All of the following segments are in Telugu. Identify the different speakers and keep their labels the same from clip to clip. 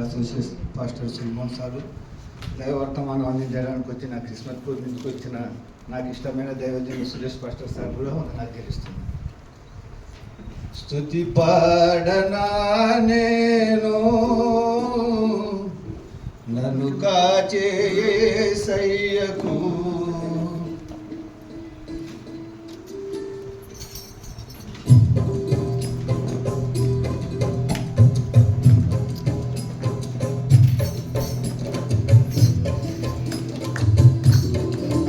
Speaker 1: అసోసియేట్ పాస్టర్ సుల్మాన్ సారు దైవవర్తమానం అందించడానికి వచ్చిన క్రిస్మస్ పూర్ నుంచి వచ్చిన నాకు ఇష్టమైన దైవజనుడు సురేష్ పాస్టర్ సార్ కూడా నాకు తెలుస్తుంది. స్తుతి పాడనా నేను నన్ను కాచే యేసయ్యకు,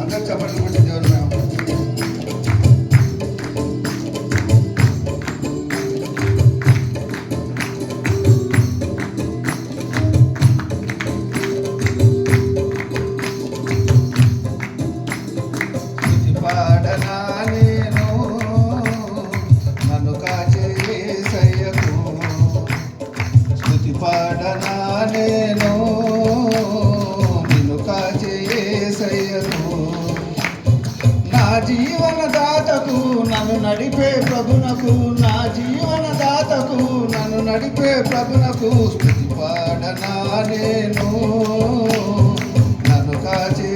Speaker 1: అందరూ చెప్పండి దేవుని పాడనా నేను నన్ను కాచే యేసయ్యకు, స్తుతి పాడనా నేను నిన్ను కాచే యేసయ్యకు, నా జీవన దాతకు నన్ను నడిపే ప్రభునకు, నా జీవన దాతకు నన్ను నడిపే ప్రభునకు, స్తుతి పాడనా నేను నన్ను కాచే